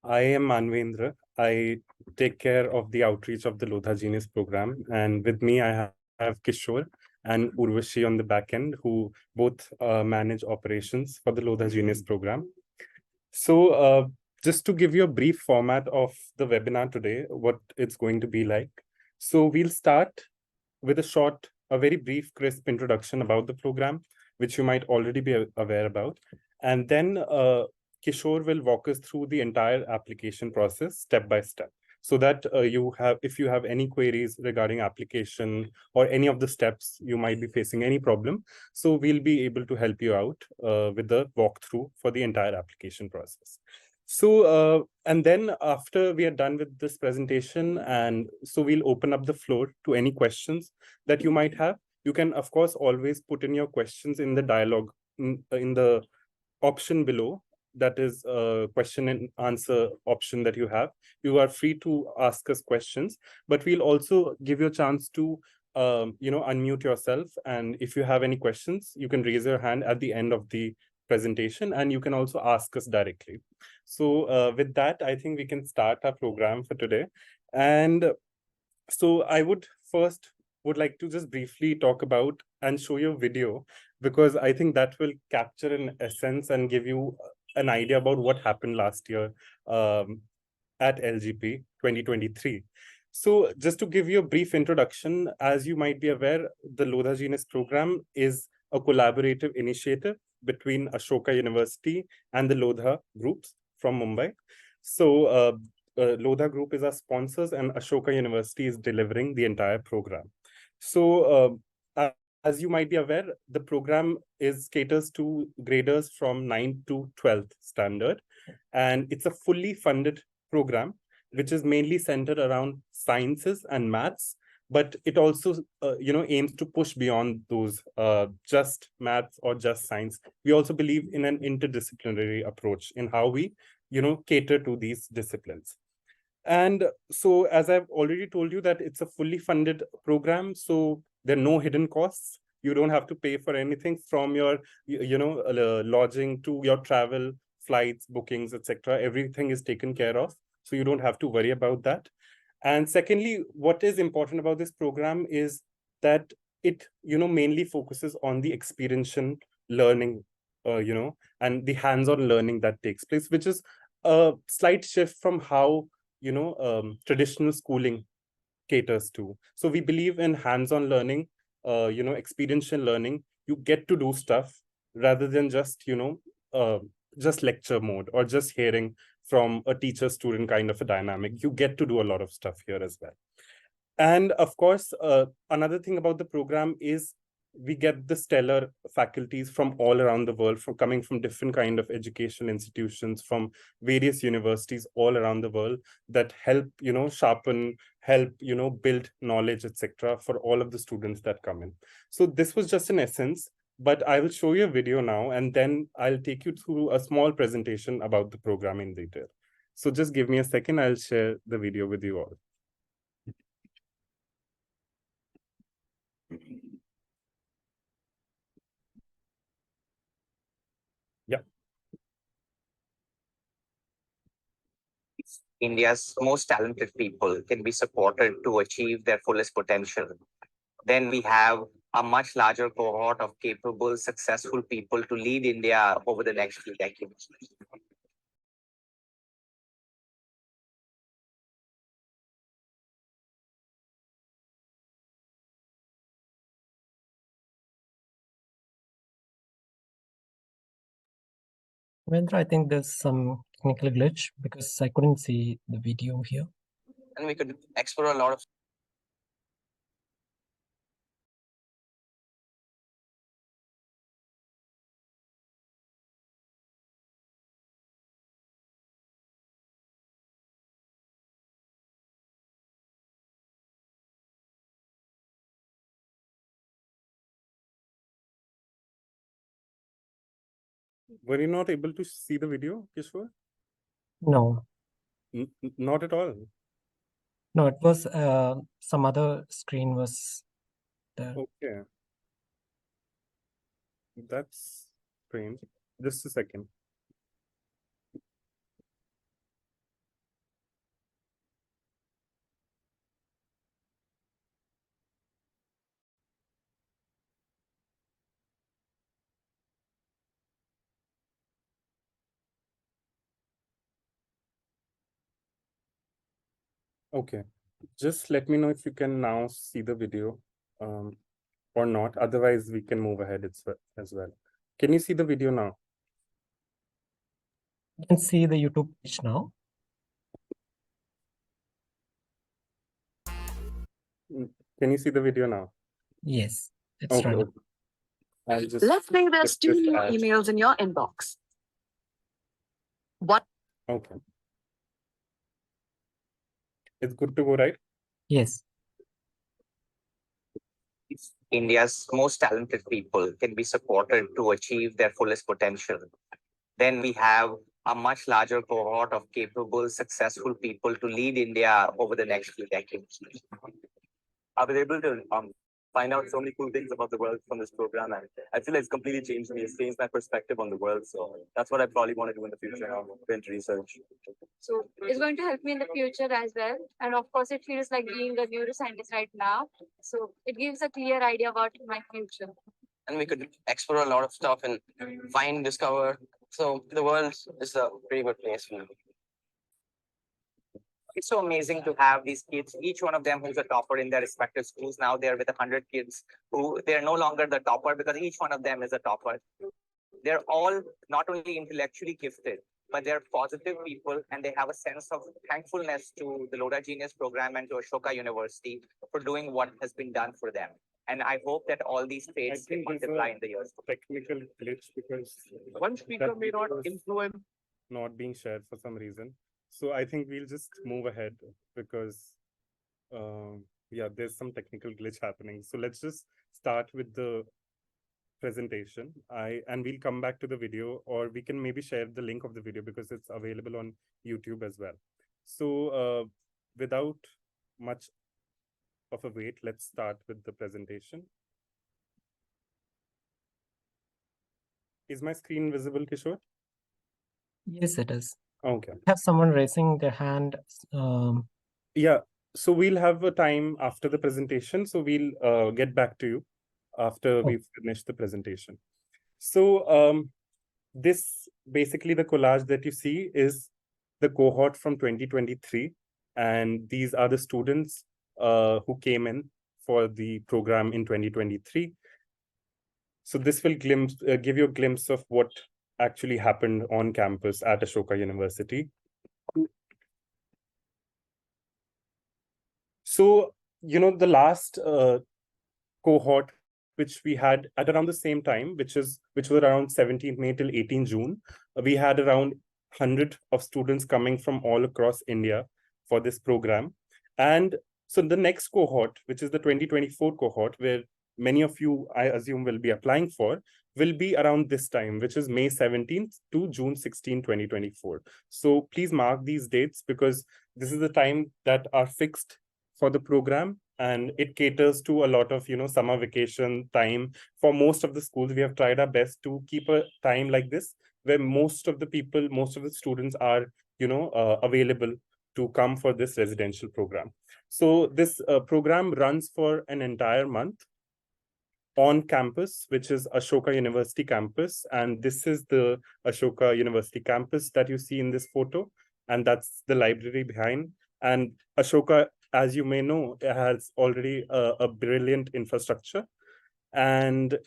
I am Manvendra. I take care of the outreach of the Lodha Genius Programme. And with me, I have Kishore and Urvashi on the back end, who both manage operations for the Lodha Genius Programme. So just to give you a brief format of the webinar today, what it's going to be like. So we'll start with a very brief, crisp introduction about the program, which you might already be aware about. And then Kishore will walk us through the entire application process step by step, so that if you have any queries regarding application or any of the steps you might be facing any problem, so we'll be able to help you out with the walkthrough for the entire application process. So, and then after we are done with this presentation, and so we'll open up the floor to any questions that you might have. You can, of course, always put in your questions in the dialogue in the option below. That is a question and answer option that you have. You are free to ask us questions, but we'll also give you a chance to unmute yourself. And if you have any questions, you can raise your hand at the end of the presentation, and you can also ask us directly. So with that, I think we can start our program for today. And so I would like to just briefly talk about and show you a video, because I think that will capture an essence and give you an idea about what happened last year at LGP 2023. So just to give you a brief introduction, as you might be aware, the Lodha Genius Programme is a collaborative initiative between Ashoka University and the Lodha groups from Mumbai. So Lodha Group is our sponsors, and Ashoka University is delivering the entire program. So as you might be aware, the program caters to graders from 9th to 12th standard, and it's a fully funded program, which is mainly centered around sciences and maths, but it also aims to push beyond those just maths or just science. We also believe in an interdisciplinary approach in how we cater to these disciplines. And so, as I've already told you, that it's a fully funded program, so there are no hidden costs. You don't have to pay for anything, from your lodging to your travel, flights, bookings, etc. Everything is taken care of, so you don't have to worry about that. And secondly, what is important about this program is that it mainly focuses on the experiential learning, and the hands-on learning that takes place, which is a slight shift from how traditional schooling caters to. So we believe in hands-on learning, experiential learning. You get to do stuff rather than just just lecture mode or just hearing from a teacher-student kind of a dynamic. You get to do a lot of stuff here as well. And of course, another thing about the program is we get the stellar faculties from all around the world, coming from different kind of educational institutions, from various universities all around the world, that help sharpen, help build knowledge, etc., for all of the students that come in. So this was just an essence, but I will show you a video now, and then I'll take you through a small presentation about the program in detail. So just give me a second. I'll share the video with you all. Yeah. India's most talented people can be supported to achieve their fullest potential. Then we have a much larger cohort of capable, successful people to lead India over the next few decades. Vendra, I think there's some technical glitch because I couldn't see the video here. And we could explore a lot of Were you not able to see the video, Kishore? No. Not at all. No, it was some other screen was there. Okay. That's strange. Just a second. Okay, just let me know if you can now see the video or not. Otherwise, we can move ahead as well. Can you see the video now? You can see the YouTube page now. Can you see the video now? Yes, it's Okay. running. Let's say there's two new emails in your inbox. What? Okay. It's good to go, right? Yes. India's most talented people can be supported to achieve their fullest potential. Then we have a much larger cohort of capable, successful people to lead India over the next few decades. I've been able to find out so many cool things about the world from this program, and I feel like it's completely changed me. It's changed my perspective on the world. So that's what I probably want to do in the future. Print research. So it's going to help me in the future as well. And of course, it feels like being a neuroscientist right now. So it gives a clear idea about my future. And we could explore a lot of stuff and find, discover. So the world is a pretty good place for me. It's so amazing to have these kids, each one of them who's a topper in their respective schools. Now they're with 100 kids who they're no longer the topper because each one of them is a topper. They're all not only intellectually gifted, but they're positive people and they have a sense of thankfulness to the Lodha Genius Programme and to Ashoka University for doing what has been done for them. And I hope that all these traits can multiply in the years. Technical glitch because One speaker may not influence. not being shared for some reason. So I think we'll just move ahead because yeah, there's some technical glitch happening. So let's just start with the presentation. And we'll come back to the video, or we can maybe share the link of the video because it's available on YouTube as well. So without much of a wait, let's start with the presentation. Is my screen visible, Kishore? Yes, it is. Okay. Have someone raising their hand. Yeah, so we'll have a time after the presentation. So we'll get back to you after we've finished the presentation. So this basically the collage that you see is the cohort from 2023. And these are the students who came in for the program in 2023. So this will give you a glimpse of what actually happened on campus at Ashoka University. So, you know, the last cohort, which we had at around the same time, which was around 17th May till 18 June, we had around 100 of students coming from all across India for this program. And so the next cohort, which is the 2024 cohort, where many of you, I assume, will be applying for, will be around this time, which is May 17th to June 16, 2024. So please mark these dates because this is the time that are fixed for the program, and it caters to a lot of, you know, summer vacation time for most of the schools. We have tried our best to keep a time like this where most of the students are, you know, available to come for this residential program. So this program runs for an entire month on campus, which is Ashoka University campus. And this is the Ashoka University campus that you see in this photo. And that's the library behind. And Ashoka, as you may know, it has already a brilliant infrastructure. And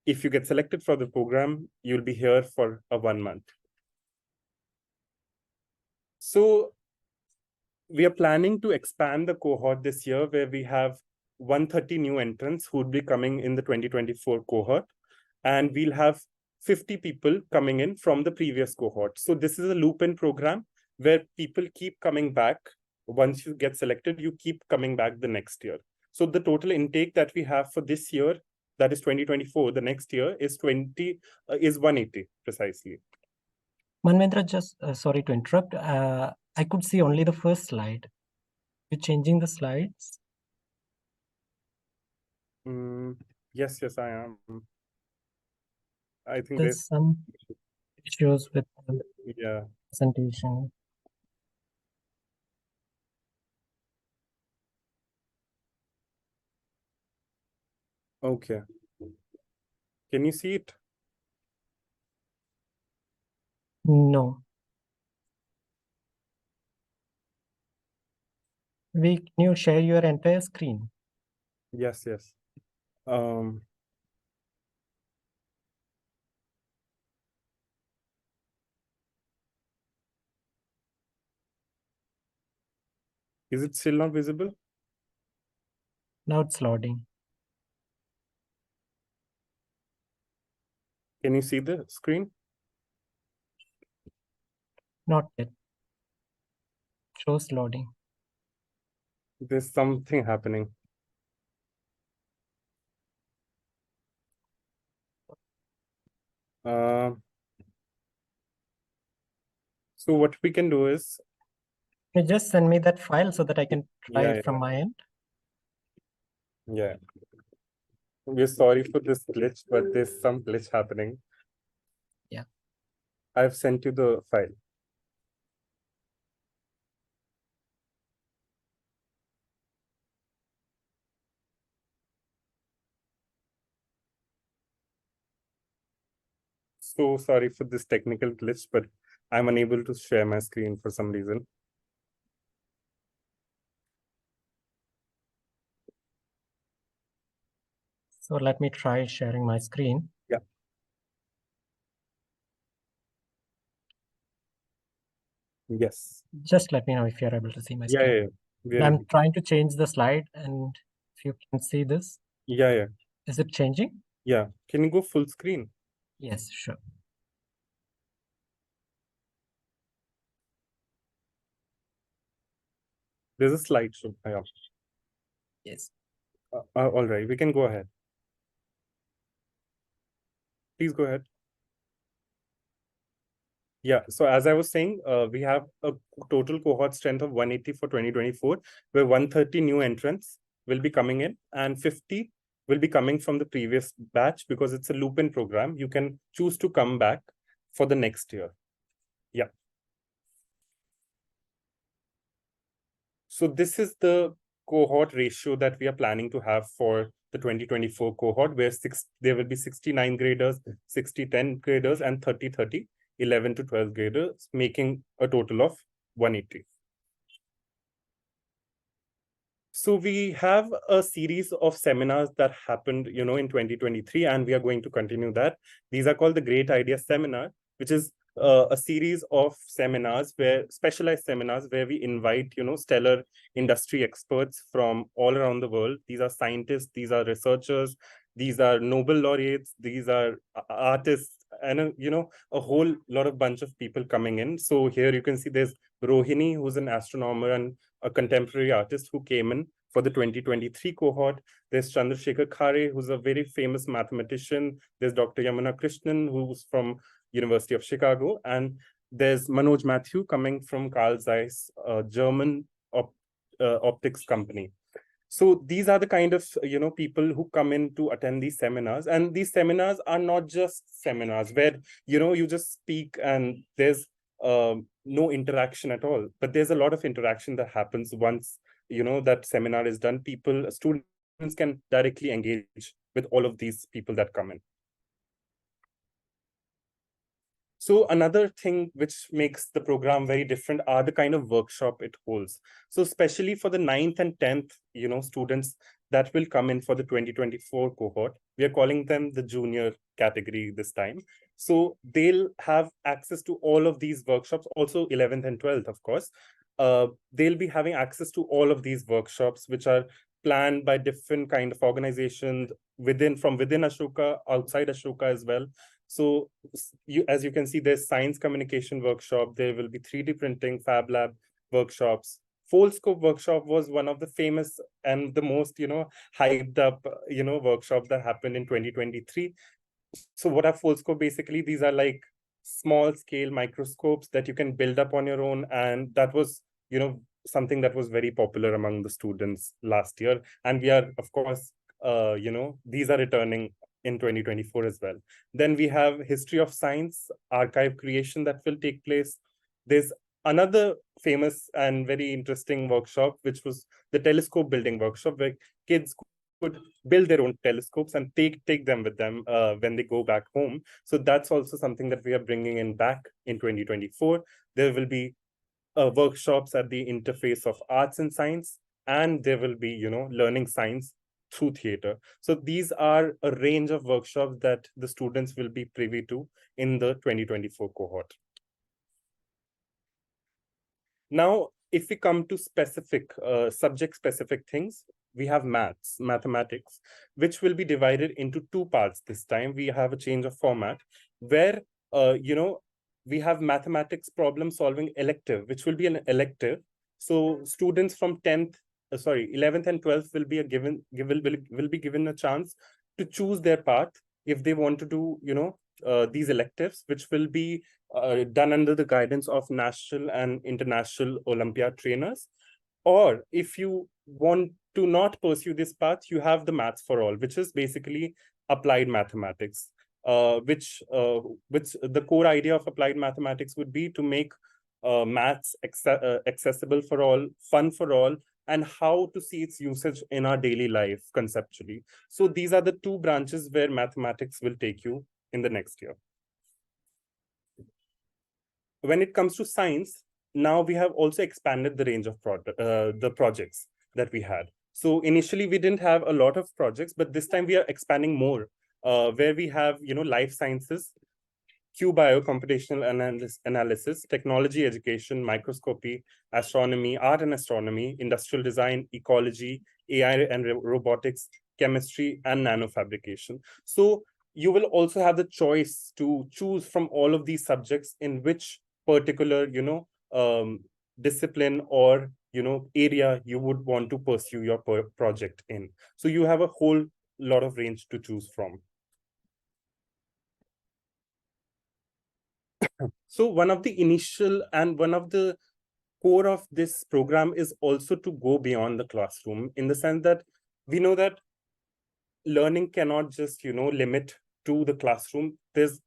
if you get selected for the program, you'll be here for 1 month. So we are planning to expand the cohort this year, where we have 130 new entrants who would be coming in the 2024 cohort. And we'll have 50 people coming in from the previous cohort. So this is a loop-in program where people keep coming back. Once you get selected, you keep coming back the next year. So the total intake that we have for this year, that is 2024, the next year is 180 precisely. Manvendra, just sorry to interrupt. I could see only the first slide. You're changing the slides? Yes, I am. I think There's some issues with the presentation. Okay. Can you see it? No. Can you share your entire screen? Yes. Is it still not visible? Now it's loading. Can you see the screen? Not yet. Shows loading. There's something happening. So what we can do is, Can you just send me that file so that I can try Yeah, it from my end? yeah. We're sorry for this glitch, but there's some glitch happening. Yeah. I've sent you the file. So sorry for this technical glitch, but I'm unable to share my screen for some reason. So let me try sharing my screen. Yeah. Yes. Just let me know if you're able to see my Yeah, screen. yeah. I'm trying to change the slide, and if you can see this, Yeah. is it changing? Yeah. Can you go full screen? Yes, sure. There's a slideshow. Yeah. Yes. All right, we can go ahead. Please go ahead. Yeah, so as I was saying, we have a total cohort strength of 180 for 2024, where 130 new entrants will be coming in and 50 will be coming from the previous batch because it's a loop-in program. You can choose to come back for the next year. Yeah. So this is the cohort ratio that we are planning to have for the 2024 cohort, where there will be 69 graders, 60-10 graders, and 30-30, 11 to 12 graders, making a total of 180. So we have a series of seminars that happened, in 2023, and we are going to continue that. These are called the Great Idea Seminar, which is a series of seminars specialized seminars where we invite, stellar industry experts from all around the world. These are scientists, these are researchers, these are Nobel laureates, these are artists, and a whole lot of bunch of people coming in. So here you can see there's Rohini, who's an astronomer and a contemporary artist who came in for the 2023 cohort. There's Chandrasekhar Khare, who's a very famous mathematician. There's Dr. Yamuna Krishnan, who's from University of Chicago. And there's Manoj Matthew coming from Carl Zeiss, a German optics company. So these are the kind of people who come in to attend these seminars, and these seminars are not just seminars where you just speak and there's no interaction at all, but there's a lot of interaction that happens once that seminar is done. Students can directly engage with all of these people that come in. So another thing which makes the program very different are the kind of workshop it holds. So especially for the 9th and 10th, students that will come in for the 2024 cohort, we are calling them the junior category this time. So they'll have access to all of these workshops, also 11th and 12th, of course. They'll be having access to all of these workshops, which are planned by different kind of organizations from within Ashoka, outside Ashoka as well. So as you can see, there's science communication workshop. There will be 3D printing, Fab Lab workshops. Foldscope workshop was one of the famous and the most, hyped up, workshop that happened in 2023. So what are Foldscope? Basically, these are like small scale microscopes that you can build up on your own. And that was, something that was very popular among the students last year. And we are, of course, these are returning in 2024 as well. Then we have history of science, archive creation that will take place. There's another famous and very interesting workshop, which was the telescope building workshop, where kids could build their own telescopes and take them with them when they go back home. So that's also something that we are bringing in back in 2024. There will be workshops at the interface of arts and science. and there will be, learning science through theater. So these are a range of workshops that the students will be privy to in the 2024 cohort. Now, if we come to specific subject-specific things, we have mathematics, which will be divided into two parts this time. We have a change of format where, we have mathematics problem-solving elective, which will be an elective. So students from 11th and 12th will be will be given a chance to choose their path if they want to do, these electives, which will be done under the guidance of national and international Olympiad trainers. Or if you want to not pursue this path, you have the Maths for All, which is basically applied mathematics, which the core idea of applied mathematics would be to make maths accessible for all, fun for all, and how to see its usage in our daily life conceptually. So these are the two branches where mathematics will take you in the next year. When it comes to science, now we have also expanded the range of the projects that we had. So initially we didn't have a lot of projects, but this time we are expanding more, where we have, life sciences, QBio, computational analysis, technology education, microscopy, astronomy, art and astronomy, industrial design, ecology, AI and robotics, chemistry, and nanofabrication. So you will also have the choice to choose from all of these subjects in which particular, discipline or, area you would want to pursue your project in. So you have a whole lot of range to choose from. So one of the initial and one of the core of this program is also to go beyond the classroom, in the sense that we know that learning cannot just, limit to the classroom. There's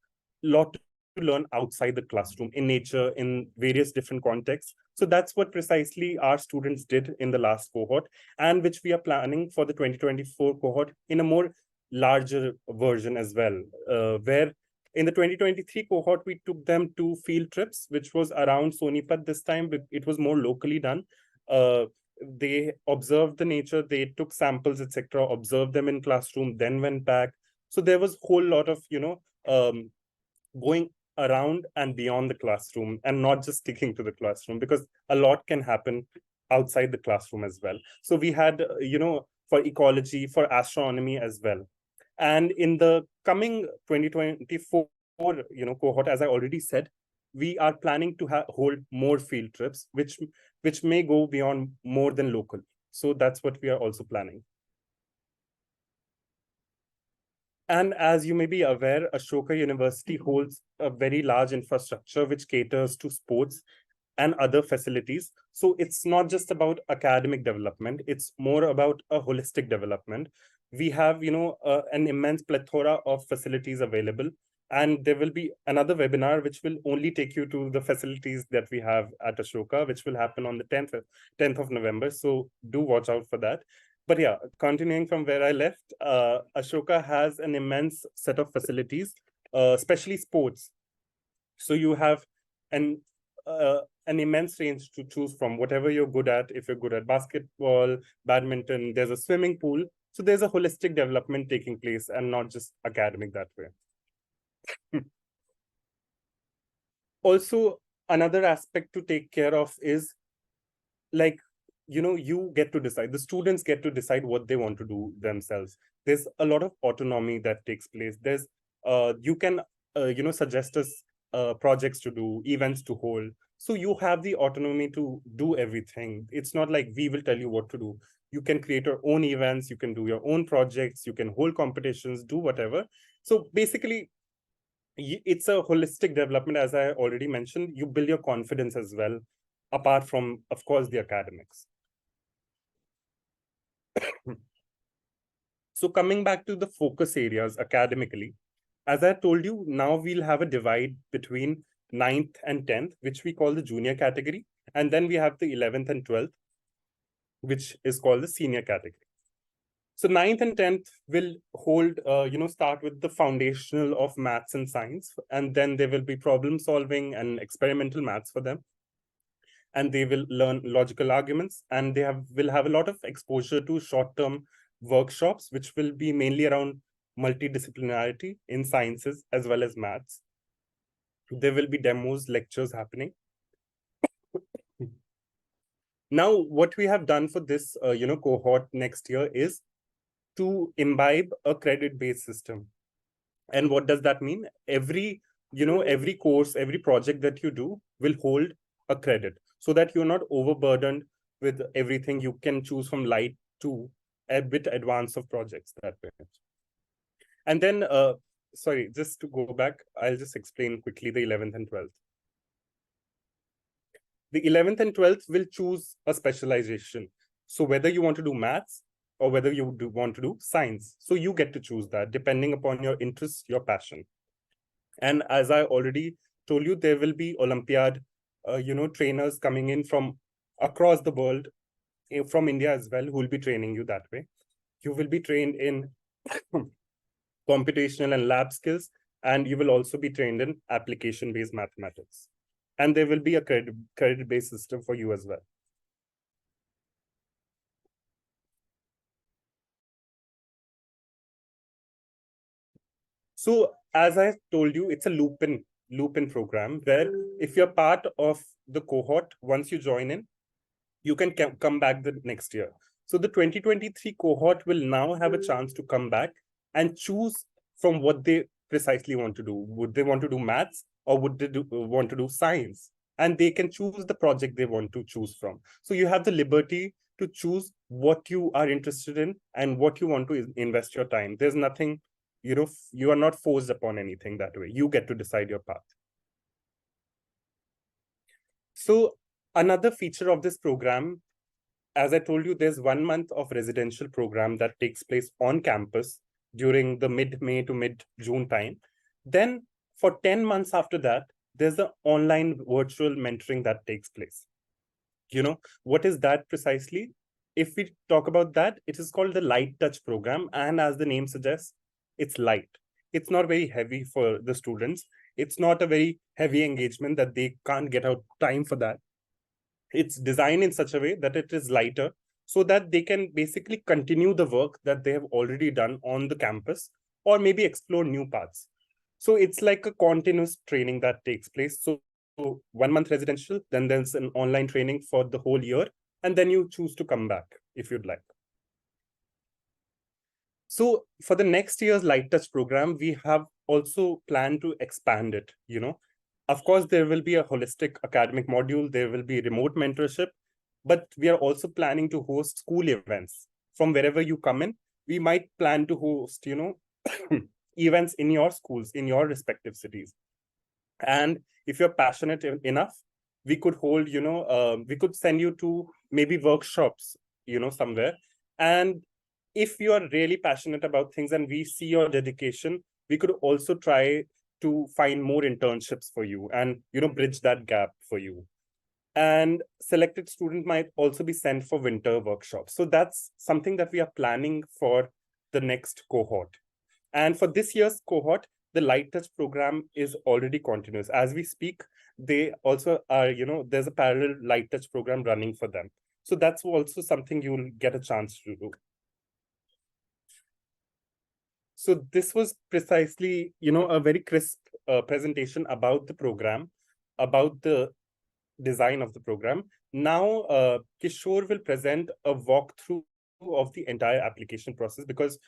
a lot to learn outside the classroom, in nature, in various different contexts. So that's what precisely our students did in the last cohort, and which we are planning for the 2024 cohort in a more larger version as well, where in the 2023 cohort, we took them to field trips, which was around Sonipat this time, but it was more locally done. They observed the nature, they took samples, etc., observed them in classroom, then went back. So there was a whole lot of, going around and beyond the classroom, and not just sticking to the classroom, because a lot can happen outside the classroom as well. So we had, for ecology, for astronomy as well. And in the coming 2024, cohort, as I already said, we are planning to hold more field trips, which may go beyond more than local. So that's what we are also planning. And as you may be aware, Ashoka University holds a very large infrastructure which caters to sports and other facilities. So it's not just about academic development, it's more about a holistic development. We have, an immense plethora of facilities available. And there will be another webinar which will only take you to the facilities that we have at Ashoka, which will happen on the 10th of November. So do watch out for that. But yeah, continuing from where I left, Ashoka has an immense set of facilities, especially sports. So you have an immense range to choose from, whatever you're good at. If you're good at basketball, badminton, there's a swimming pool. So there's a holistic development taking place, and not just academic that way. Also, another aspect to take care of is, like, you get to decide, the students get to decide what they want to do themselves. There's a lot of autonomy that takes place. There's you can suggest us projects to do, events to hold. So you have the autonomy to do everything. It's not like we will tell you what to do. You can create your own events, you can do your own projects, you can hold competitions, do whatever. So basically, it's a holistic development. As I already mentioned, you build your confidence as well, apart from, of course, the academics. So coming back to the focus areas academically, as I told you, now we'll have a divide between 9th and 10th, which we call the junior category. And then we have the 11th and 12th, which is called the senior category. So 9th and 10th will hold, start with the foundational of maths and science, and then there will be problem solving and experimental maths for them. and they will learn logical arguments, and they will have a lot of exposure to short-term workshops, which will be mainly around multidisciplinarity in sciences as well as maths. There will be demos, lectures happening. Now, what we have done for this, cohort next year is to imbibe a credit-based system. And what does that mean? Every course, every project that you do will hold a credit, so that you're not overburdened with everything. You can choose from light to a bit advanced of projects that way. And then, sorry, just to go back, I'll just explain quickly the 11th and 12th. The 11th and 12th will choose a specialization. So whether you want to do maths or whether you want to do science. So you get to choose that depending upon your interest, your passion. And as I already told you, there will be Olympiad, trainers coming in from across the world, from India as well, who will be training you that way. You will be trained in computational and lab skills, and you will also be trained in application-based mathematics. And there will be a credit-based system for you as well. So as I told you, it's a loop-in program where if you're part of the cohort, once you join in, you can come back the next year. So the 2023 cohort will now have a chance to come back and choose from what they precisely want to do. Would they want to do maths, or would they want to do science? And they can choose the project they want to choose from. So you have the liberty to choose what you are interested in and what you want to invest your time. There's nothing, you are not forced upon anything that way. You get to decide your path. So another feature of this program, as I told you, there's 1 month of residential program that takes place on campus during the mid-May to mid-June time. Then for 10 months after that, there's the online virtual mentoring that takes place. What is that precisely? If we talk about that, it is called the Light Touch program. And as the name suggests, it's light. It's not very heavy for the students. It's not a very heavy engagement that they can't get out time for that. It's designed in such a way that it is lighter, so that they can basically continue the work that they have already done on the campus, or maybe explore new paths. So it's like a continuous training that takes place. So 1 month residential, then there's an online training for the whole year, and then you choose to come back if you'd like. So for the next year's Light Touch program, we have also planned to expand it. Of course, there will be a holistic academic module, there will be remote mentorship, but we are also planning to host school events. From wherever you come in, we might plan to host, events in your schools, in your respective cities. And if you're passionate enough, we could hold, we could send you to maybe workshops, somewhere. And if you are really passionate about things and we see your dedication, we could also try to find more internships for you and, bridge that gap for you. And selected student might also be sent for winter workshops. So that's something that we are planning for the next cohort. And for this year's cohort, the Light Touch program is already continuous. As we speak, they also are, there's a parallel Light Touch program running for them. So that's also something you'll get a chance to do. So this was precisely, a very crisp presentation about the program, about the design of the program. Now, Kishore will present a walkthrough of the entire application process, because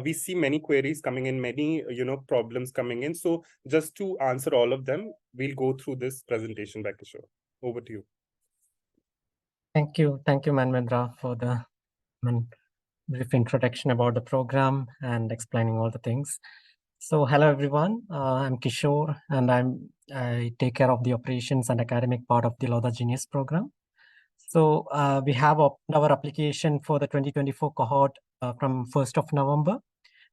we see many queries coming in, many problems coming in. So just to answer all of them, we'll go through this presentation by Kishore. Over to you. Thank you, Manvendra, for the brief introduction about the program and explaining all the things. So hello everyone, I'm Kishore, and I take care of the operations and academic part of the Lodha Genius Program. So we have our application for the 2024 cohort from 1st of November.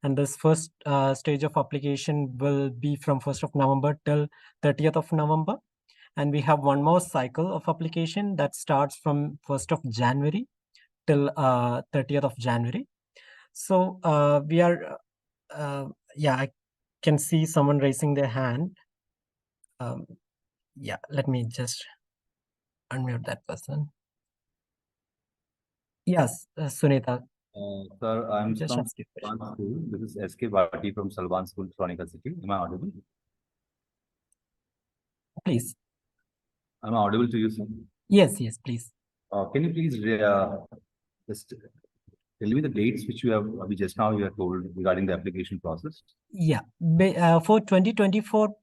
And this first stage of application will be from 1st of November till 30th of November. And we have one more cycle of application that starts from 1st of January till 30th of January. So we are, I can see someone raising their hand. Yeah, let me just unmute that person. Yes, Sunita. Sir, I'm Just from ask your question. Salvan School. This is SK Bhatti from Salvan School, Sonika City. Am I audible? Please. Am I audible to you, sir? Yes, please. Can you please just tell me the dates which you just now you have told regarding the application process? Yeah, for 2024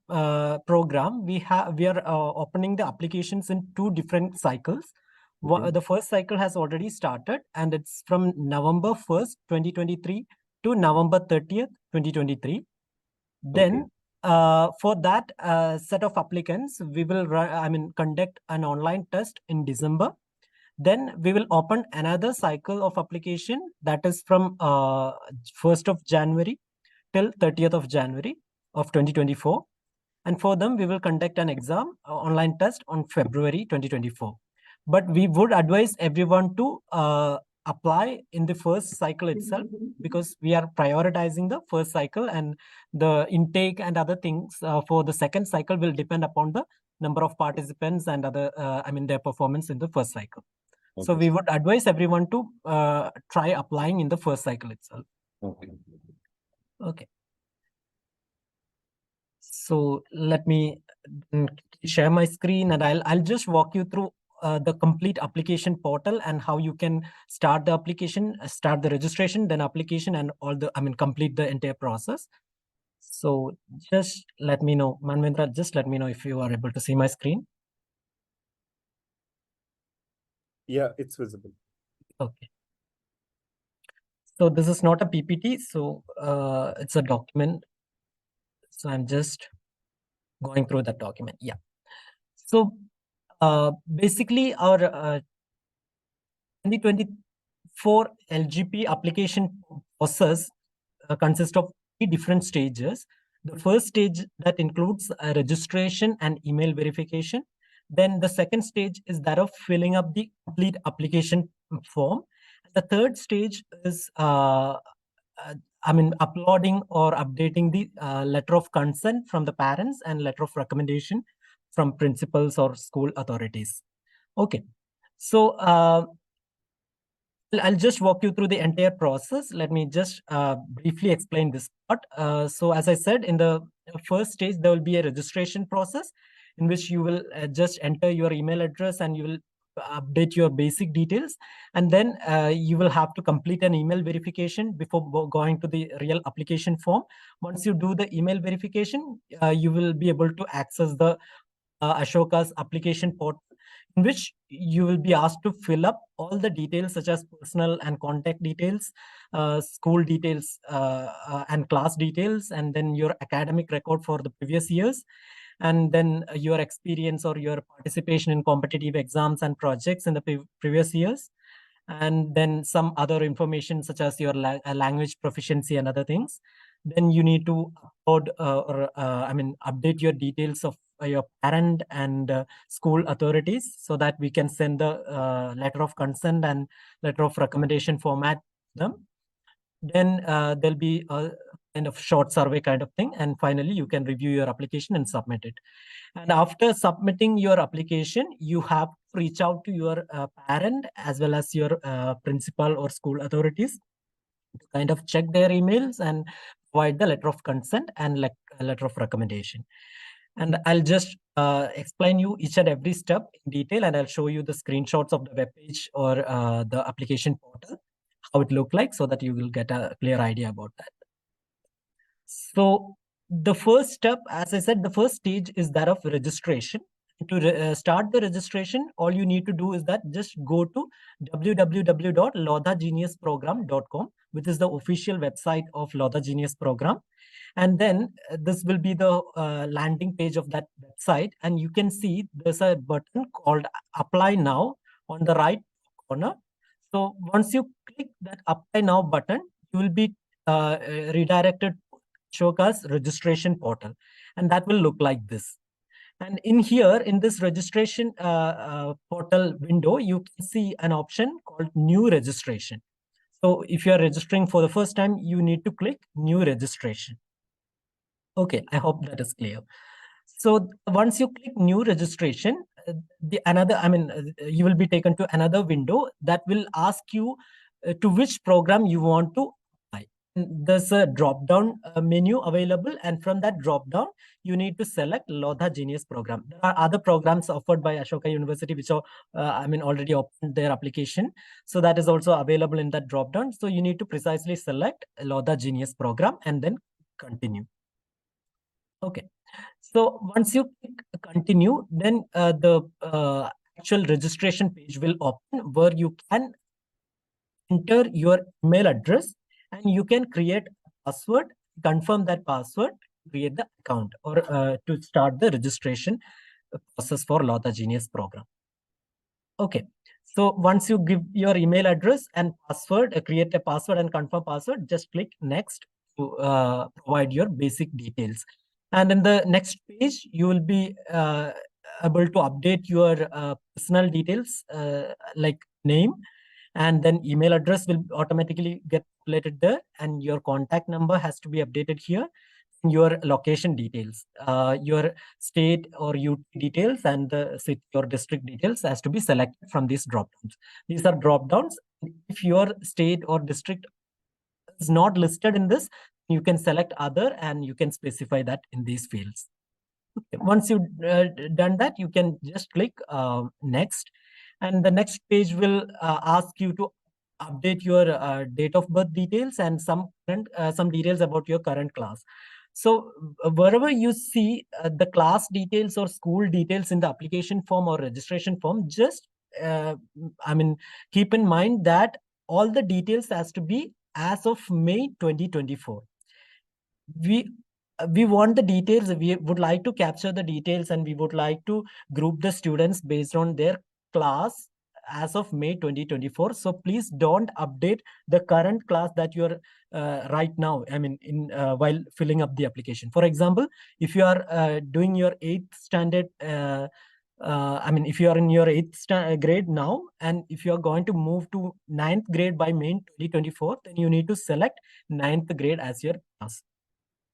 program, we are opening the applications in 2 different cycles. Okay. The first cycle has already started, and it's from November 1st, 2023 to November 30th, 2023. Then, for that set of applicants, we will conduct an online test in December. Then we will open another cycle of application that is from 1st of January till 30th of January of 2024. And for them, we will conduct an exam, online test on February 2024. But we would advise everyone to apply in the first cycle itself, because we are prioritizing the first cycle, and the intake and other things for the second cycle will depend upon the number of participants and other, their performance in the first cycle. Okay. So we would advise everyone to try applying in the first cycle itself. Okay. So let me share my screen, and I'll just walk you through the complete application portal and how you can start the application, start the registration, then application, and complete the entire process. So just let me know, Manvendra, just let me know if you are able to see my screen. Yeah, it's visible. Okay. So this is not a PPT, so it's a document. So I'm just going through that document. Yeah. So basically our 2024 LGP application process consists of 3 different stages. The first stage that includes registration and email verification. Then the second stage is that of filling up the complete application form. The third stage is uploading or updating the letter of consent from the parents and letter of recommendation from principals or school authorities. Okay, so I'll just walk you through the entire process. Let me just briefly explain this part. So as I said, in the first stage, there will be a registration process in which you will just enter your email address and you will update your basic details. And then you will have to complete an email verification before going to the real application form. Once you do the email verification, you will be able to access the Ashoka's application portal, in which you will be asked to fill up all the details such as personal and contact details, school details and class details, and then your academic record for the previous years, and then your experience or your participation in competitive exams and projects in the previous years, and then some other information such as your language proficiency and other things. Then you need to upload update your details of your parent and school authorities, so that we can send the letter of consent and letter of recommendation format to them. Then there'll be a kind of short survey kind of thing, and finally you can review your application and submit it. And after submitting your application, you have to reach out to your parent as well as your principal or school authorities to kind of check their emails and provide the letter of consent and letter of recommendation. And I'll just explain you each and every step in detail, and I'll show you the screenshots of the web page or the application portal, how it look like, so that you will get a clear idea about that. So the first step, as I said, the first stage is that of registration. To start the registration, all you need to do is that just go to www.lodhageniusprogramme.com, which is the official website of Lodha Genius Programme. And then this will be the landing page of that website. And you can see there's a button called Apply Now on the right corner. So once you click that Apply Now button, you will be redirected to Ashoka's registration portal. And that will look like this. And in here, in this registration portal window, you can see an option called New Registration. So if you are registering for the first time, you need to click New Registration. Okay, I hope that is clear. So once you click New Registration, you will be taken to another window that will ask you to which program you want to apply. There's a drop-down menu available, and from that drop-down, you need to select Lodha Genius Program. There are other programs offered by Ashoka University, which are, already opened their application. So that is also available in that drop-down. So you need to precisely select Lodha Genius Program and then continue. Okay. So once you click continue, then the actual registration page will open where you can enter your email address and you can create a password, confirm that password, create the account, or to start the registration process for Lodha Genius Program. Okay. So once you give your email address and password, create a password and confirm password, just click next to provide your basic details. And in the next page, you will be able to update your personal details like name, and then email address will automatically get populated there, and your contact number has to be updated here, your location details, your state or UT details, and the city or district details has to be selected from these drop downs. These are drop downs. If your state or district is not listed in this, you can select other and you can specify that in these fields. Okay. Once you've done that, you can just click next, and the next page will ask you to update your date of birth details and some details about your current class. So wherever you see the class details or school details in the application form or registration form, just keep in mind that all the details has to be as of May 2024. We want the details. We would like to capture the details, and we would like to group the students based on their class as of May 2024. So please don't update the current class that you're right now, while filling up the application. For example, if you are doing your 8th standard, if you are in your 8th grade now, and if you are going to move to 9th grade by May 2024, then you need to select 9th grade as your class.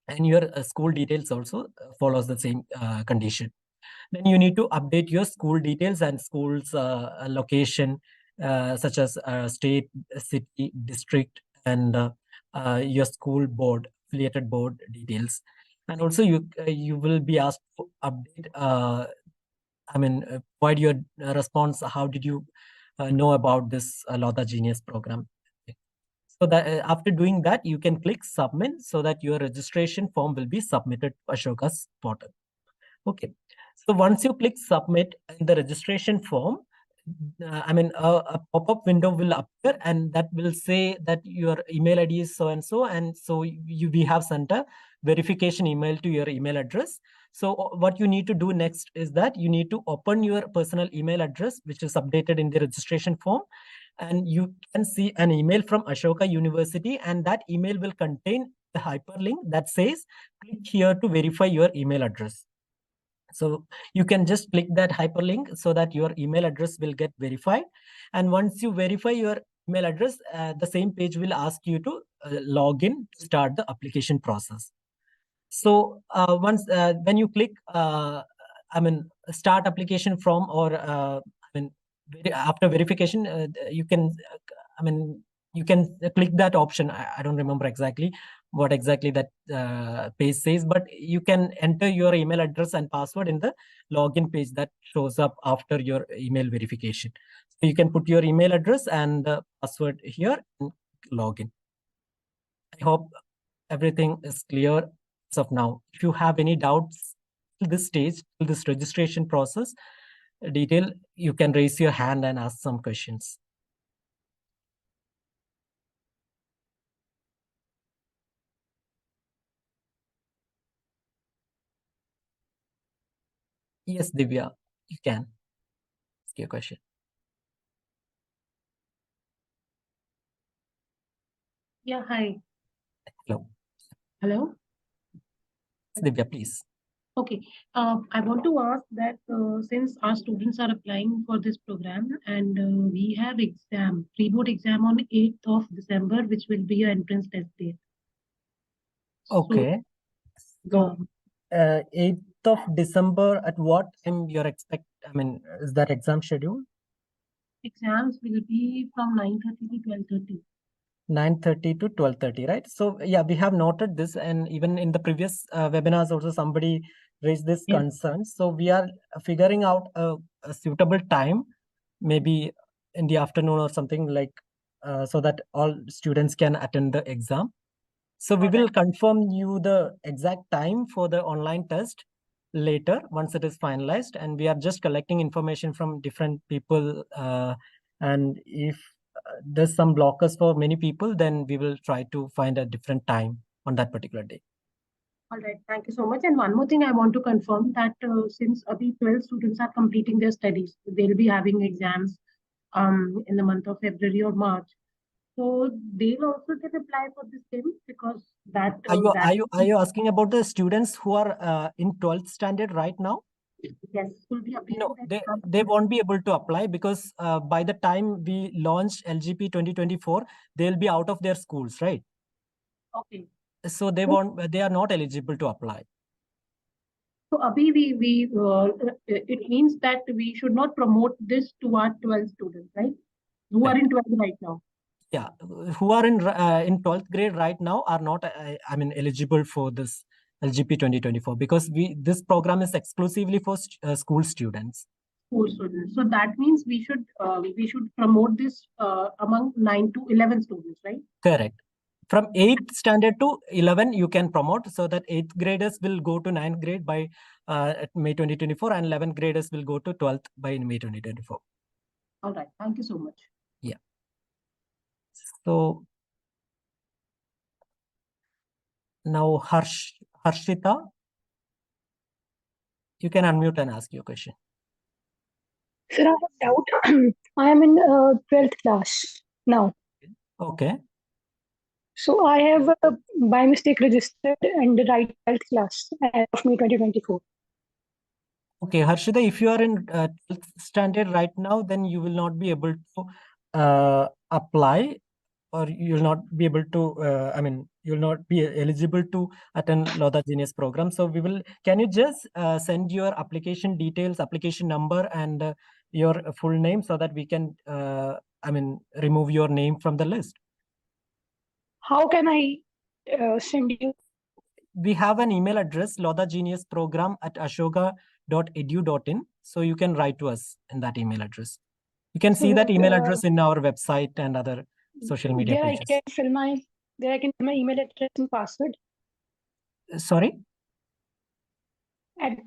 And your school details also follows the same condition. Then you need to update your school details and school's location, such as state, city, district, and your school board, affiliated board details. And also you will be asked to update, provide your response. How did you know about this Lodha Genius Program? So that after doing that, you can click submit so that your registration form will be submitted to Ashoka's portal. Okay. So once you click submit in the registration form, a pop-up window will appear, and that will say that your email ID is so and so, and so we have sent a verification email to your email address. So what you need to do next is that you need to open your personal email address, which is updated in the registration form, and you can see an email from Ashoka University, and that email will contain the hyperlink that says click here to verify your email address. So you can just click that hyperlink so that your email address will get verified. And once you verify your email address, the same page will ask you to log in to start the application process. So when you click start application form, or after verification, you can click that option. I don't remember exactly what exactly that page says, but you can enter your email address and password in the login page that shows up after your email verification. So you can put your email address and the password here and log in. I hope everything is clear as of now. If you have any doubts till this stage, till this registration process detail, you can raise your hand and ask some questions. Yes, Divya, you can ask your question. Yeah, hi. Hello. Hello. Yes, Divya, please. Okay. I want to ask that since our students are applying for this program, and we have pre-board exam on 8th of December, which will be your entrance test date. Okay. So 8th of December, at what time you're is that exam schedule? Exams will be from 9:30 to 12:30. 9:30 to 12:30, right? So yeah, we have noted this, and even in the previous webinars also somebody raised this Yes. concern. So we are figuring out a suitable time, maybe in the afternoon or something like, so that all students can attend the exam. So we will confirm you the exact time for the online test later once it is finalized, and we are just collecting information from different people, and if there's some blockers for many people, then we will try to find a different time on that particular day. All right, thank you so much. And one more thing I want to confirm that since the 12 students are completing their studies, they'll be having exams in the month of February or March. So they'll also get apply for the same because that. Are you asking about the students who are in 12th standard right now? Yes, will be No, they won't be able to apply because by the time we launch LGP 2024, they'll be out of their schools, right? Okay. So they are not eligible to apply. So Abhi, it means that we should not promote this to our 12 students, right? Who are in 12 right now. Yeah, who are in 12th grade right now are not, eligible for this LGP 2024 because this program is exclusively for school students. School students. So that means we should promote this among 9 to 11 students, right? Correct. From 8th standard to 11, you can promote so that 8th graders will go to 9th grade by May 2024 and 11th graders will go to 12th by May 2024. All right. Thank you so much. Yeah. So now Harshita, you can unmute and ask your question. Sir, I have a doubt. I am in 12th class now. Okay. So I have by mistake registered in the right 12th class as of May 2024. Okay, Harshita, if you are in 12th standard right now, then you will not be able to apply, or you'll not be able to, you'll not be eligible to attend Lodha Genius program. So can you just send your application details, application number, and your full name so that we can, remove your name from the list? How can I send you? We have an email address, lodhageniusprogramme@ashoka.edu.in. So you can write to us in that email address. You can see that email address in our website and other social media there pages. I can fill my email address and password. Sorry? At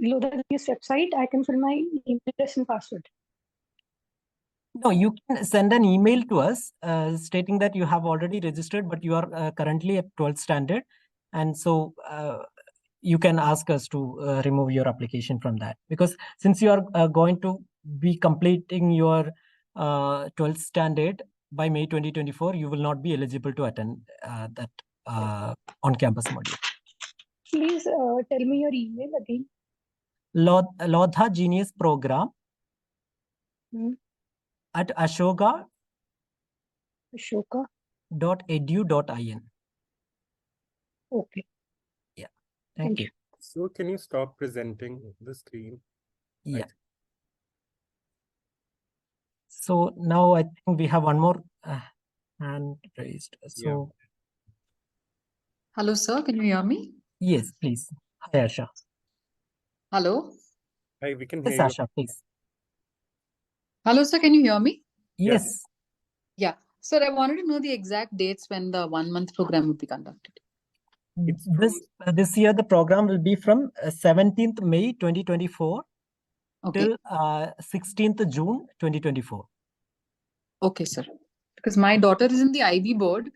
Lodha Genius website, I can fill my email address and password. No, you can send an email to us stating that you have already registered, but you are currently at 12th standard. And so you can ask us to remove your application from that. Because since you are going to be completing your 12th standard by May 2024, you will not be eligible to attend that on-campus module. Please tell me your email again. Lodha Genius Programme at ashoka.edu.in. Okay. Yeah. Thank you. So can you stop presenting the screen? Yeah. Right. So now I think we have one more hand raised. So. Yeah. Hello, sir. Can you hear me? Yes, please. Hi, Asha. Hello. Hi, we can hear you. Asha, please. Hello, sir. Can you hear me? Yes. Yeah. Sir, I wanted to know the exact dates when the 1-month program will be conducted. This year, the program will be from 17th May 2024 till 16th June 2024. Okay, sir. Because my daughter is in the IB board,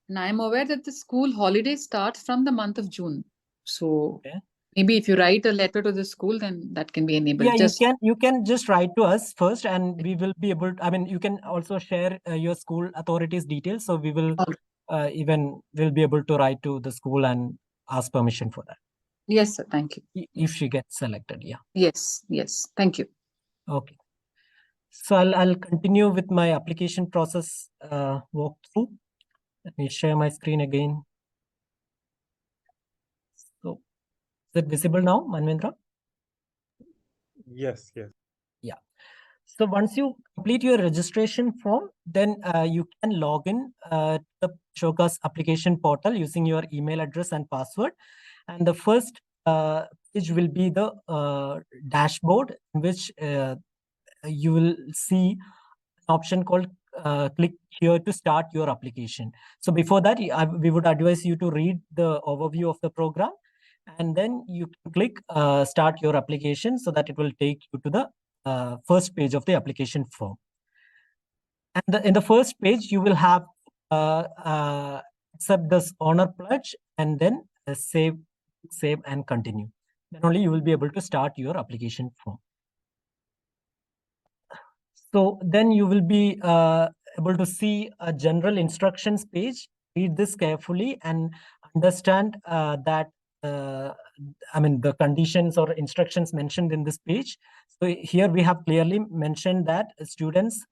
and I am aware that the school holiday starts from the month of June. So maybe if you write a letter to the school, then that can be enabled. Yeah, you can just write to us first, and we will be able to, you can also share your school authorities details. So we will we'll be able to write to the school and ask permission for that. Yes, sir. Thank you. If she gets selected, yeah. Yes. Thank you. Okay. So I'll continue with my application process walkthrough. Let me share my screen again. So Is it visible now, Manvendra? Yes, yes. Yeah. So once you complete your registration form, then you can log in to the Ashoka's application portal using your email address and password. And the first page will be the dashboard, in which you will see an option called click here to start your application. So before that, we would advise you to read the overview of the program, and then you can click start your application, so that it will take you to the first page of the application form. And in the first page, you will have accept this honor pledge, and then save and continue. Then only you will be able to start your application form. So then you will be able to see a general instructions page. Read this carefully and understand that the conditions or instructions mentioned in this page. So here we have clearly mentioned that students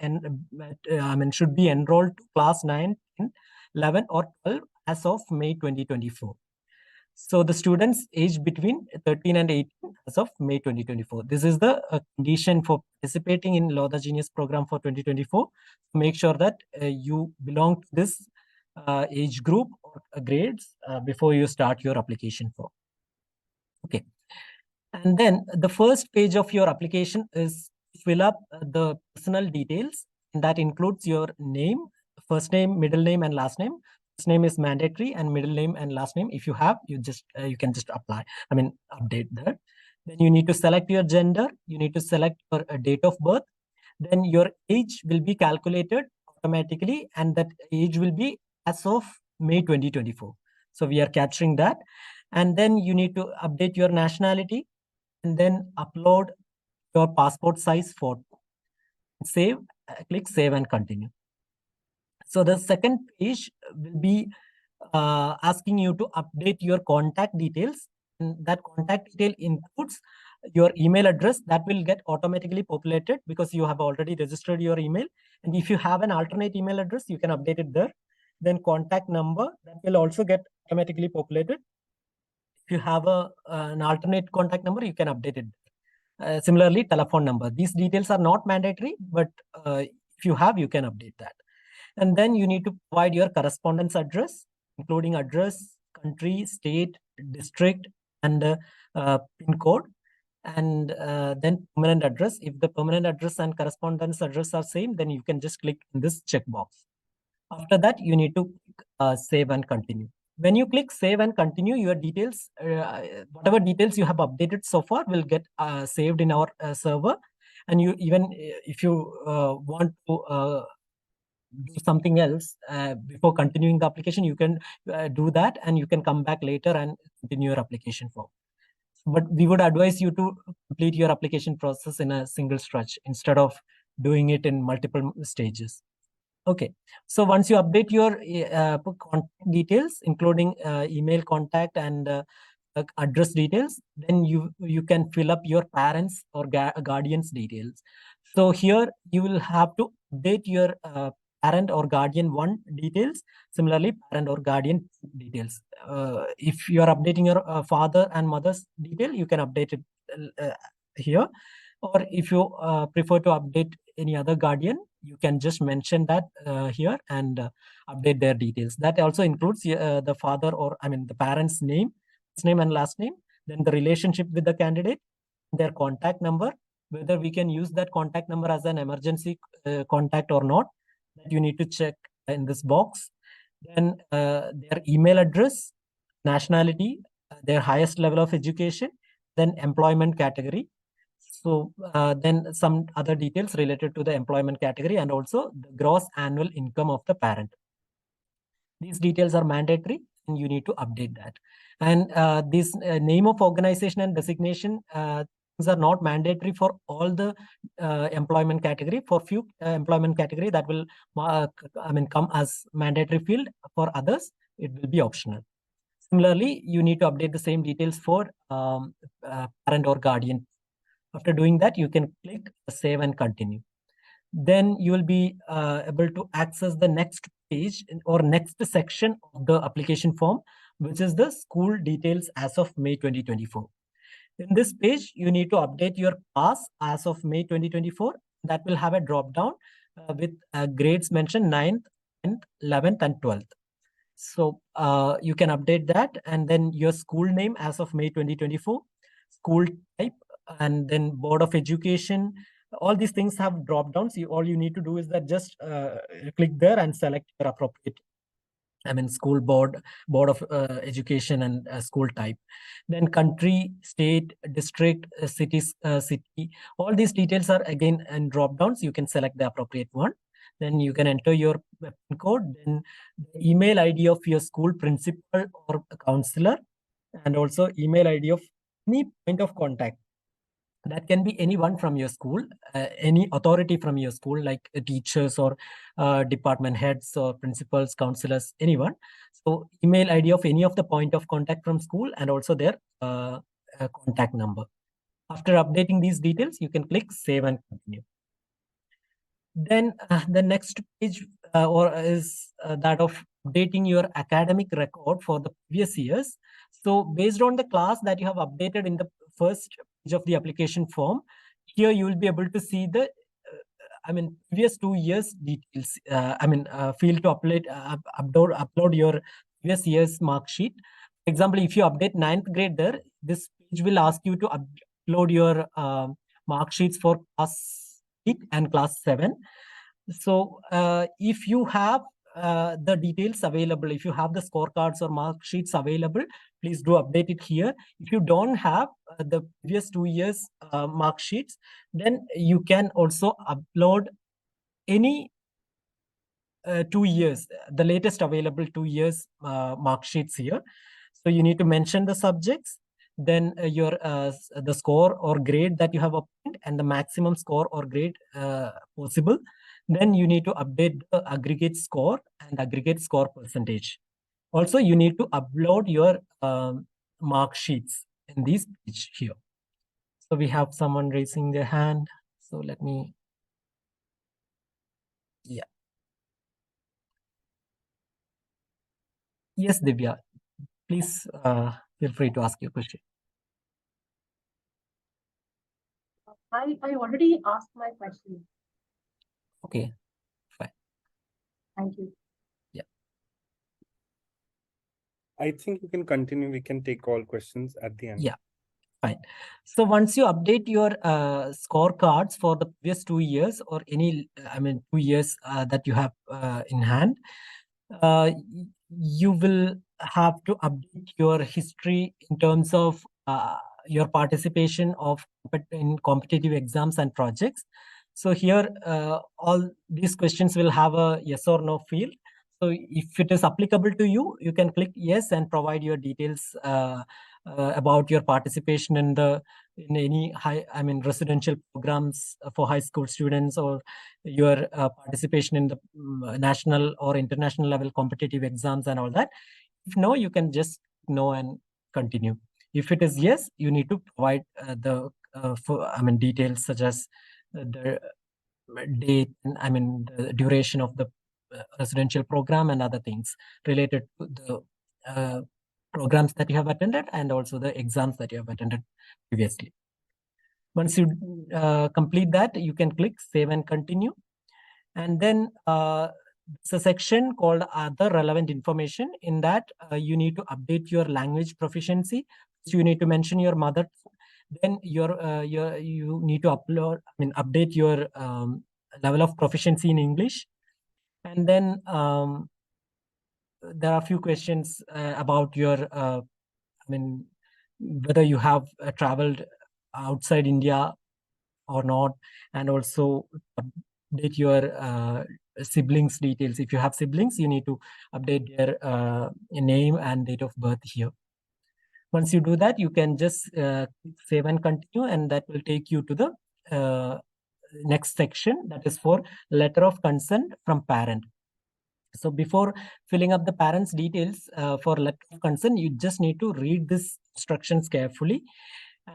should be enrolled to class 9, 10, 11 or 12 as of May 2024. So the students aged between 13 and 18 as of May 2024. This is the condition for participating in Lodha Genius Program for 2024. Make sure that you belong to this age group or grades before you start your application form. Okay. And then the first page of your application is fill up the personal details, and that includes your name, first name, middle name, and last name. First name is mandatory, and middle name and last name, if you have, you can just update that. Then you need to select your gender. You need to select your date of birth. Then your age will be calculated automatically, and that age will be as of May 2024. So we are capturing that. And then you need to update your nationality, and then upload your passport size photo. Save, click save and continue. So the second page will be asking you to update your contact details. And that contact detail includes your email address that will get automatically populated because you have already registered your email. And if you have an alternate email address, you can update it there. Then contact number, that will also get automatically populated. If you have an alternate contact number, you can update it. Similarly, telephone number. These details are not mandatory, but if you have, you can update that. And then you need to provide your correspondence address, including address, country, state, district, and PIN code. And then permanent address. If the permanent address and correspondence address are same, then you can just click in this checkbox. After that, you need to save and continue. When you click save and continue, your details, whatever details you have updated so far, will get saved in our server. And you even if you want to do something else before continuing the application, you can do that, and you can come back later and continue your application form. But we would advise you to complete your application process in a single stretch instead of doing it in multiple stages. Okay, so once you update your contact details, including email contact and address details, then you can fill up your parents or guardians details. So here you will have to update your parent or guardian 1 details. Similarly, parent or guardian details. If you are updating your father and mother's detail, you can update it here. Or if you prefer to update any other guardian, you can just mention that here and update their details. That also includes the father or the parent's name and last name, then the relationship with the candidate, their contact number, whether we can use that contact number as an emergency contact or not, that you need to check in this box. Then their email address, nationality, their highest level of education, then employment category. So then some other details related to the employment category, and also the gross annual income of the parent. These details are mandatory, and you need to update that. And this name of organization and designation things are not mandatory for all the employment category. For few employment category, that will come as mandatory field. For others, it will be optional. Similarly, you need to update the same details for parent or guardian. After doing that, you can click save and continue. Then you will be able to access the next page or next section of the application form, which is the school details as of May 2024. In this page, you need to update your pass as of May 2024. That will have a drop down with grades mentioned 9th, 10th, 11th, and 12th. So you can update that, and then your school name as of May 2024, school type, and then Board of Education. All these things have drop downs. All you need to do is that just click there and select your appropriate, school board of education, and school type. Then country, state, district, cities, city. All these details are again in drop downs. You can select the appropriate one. Then you can enter your PIN code, then the email ID of your school principal or counselor, and also email ID of any point of contact. That can be anyone from your school, any authority from your school, like teachers or department heads or principals, counselors, anyone. So email ID of any of the point of contact from school, and also their contact number. After updating these details, you can click Save and Continue. Then the next page is that of updating your academic record for the previous years. So based on the class that you have updated in the first page of the application form, here you will be able to see the previous 2 years details. Field to upload your previous year's mark sheet. For example, if you update 9th grade there, this page will ask you to upload your mark sheets for class 8 and class 7. So if you have the details available, if you have the scorecards or mark sheets available, please do update it here. If you don't have the previous 2 years mark sheets, then you can also upload any 2 years, the latest available 2 years mark sheets here. So you need to mention the subjects, then your the score or grade that you have obtained, and the maximum score or grade possible. Then you need to update the aggregate score and aggregate score percentage. Also, you need to upload your mark sheets in this page here. So we have someone raising their hand. So let me, yeah. Yes, Divya, please feel free to ask your question. I already asked my question. Okay, fine. Thank you. Yeah. I think you can continue. We can take all questions at the end. Yeah, fine. So once you update your scorecards for the previous 2 years, or any, 2 years that you have in hand, you will have to update your history in terms of your participation in competitive exams and projects. So here, all these questions will have a yes or no field. So if it is applicable to you, you can click yes and provide your details about your participation in any residential programs for high school students, or your participation in the national or international level competitive exams and all that. If no, you can just no and continue. If it is yes, you need to provide details such as the date, the duration of the residential program, and other things related to the programs that you have attended, and also the exams that you have attended previously. Once you complete that, you can click Save and Continue. And then it's a section called Other Relevant Information. In that, you need to update your language proficiency. So you need to mention your mother. Then you need to update your level of proficiency in English. And then there are a few questions about your, whether you have traveled outside India or not, and also update your siblings details. If you have siblings, you need to update their name and date of birth here. Once you do that, you can just save and continue, and that will take you to the next section, that is for letter of consent from parent. So before filling up the parents' details for letter of consent, you just need to read these instructions carefully,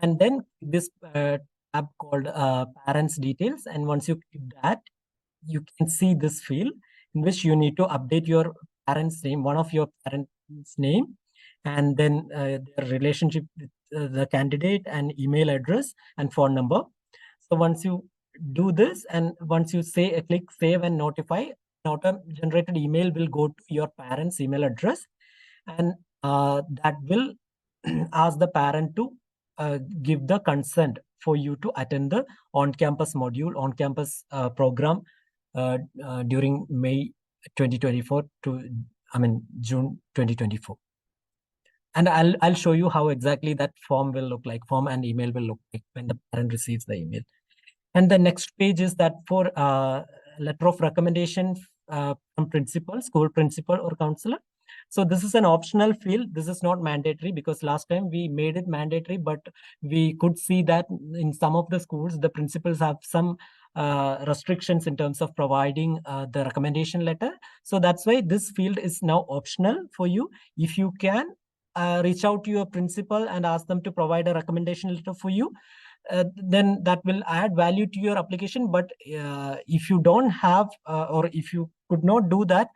and then this tab called parents' details. And once you click that, you can see this field in which you need to update your parents' name, one of your parents' name, and then their relationship with the candidate and email address and phone number. So once you do this, and once you say click save and notify, auto-generated email will go to your parent's email address, and that will ask the parent to give the consent for you to attend the on-campus module, on-campus program during May 2024 to June 2024. And I'll show you how exactly that form will look like, form and email will look like when the parent receives the email. And the next page is that for letter of recommendation from principal, school principal or counselor. So this is an optional field. This is not mandatory, because last time we made it mandatory, but we could see that in some of the schools, the principals have some restrictions in terms of providing the recommendation letter. So that's why this field is now optional for you. If you can reach out to your principal and ask them to provide a recommendation letter for you, then that will add value to your application. But if you don't have or if you could not do that,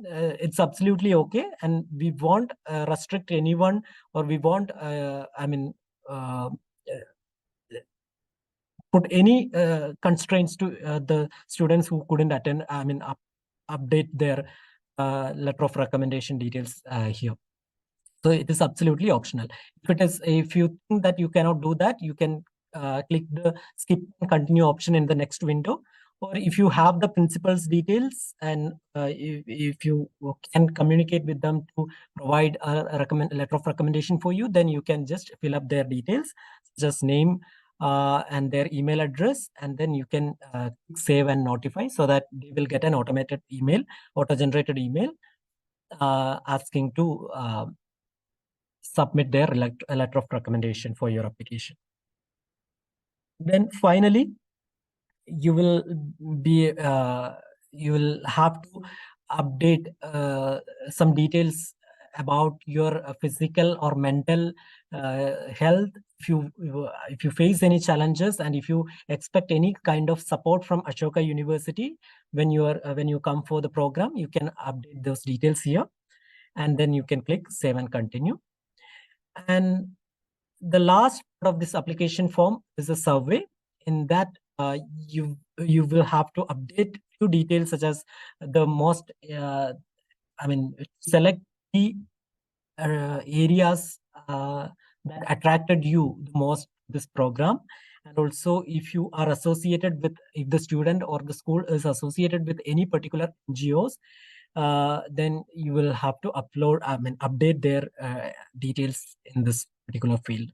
it's absolutely okay, and we won't restrict anyone, or we won't put any constraints to the students who couldn't attend, update their letter of recommendation details here. So it is absolutely optional. If you think that you cannot do that, you can click the skip and continue option in the next window. Or if you have the principal's details, and if you can communicate with them to provide a letter of recommendation for you, then you can just fill up their details, just name and their email address, and then you can save and notify, so that they will get an automated email, auto-generated email asking to submit their letter of recommendation for your application. Then finally, you will have to update some details about your physical or mental health. If you face any challenges, and if you expect any kind of support from Ashoka University when you come for the program, you can update those details here, and then you can click save and continue. And the last part of this application form is a survey. In that, you will have to update few details, such as the most, select the areas that attracted you the most this program. And also, if you are associated with, if the student or the school is associated with any particular NGOs, then you will have to update their details in this particular field.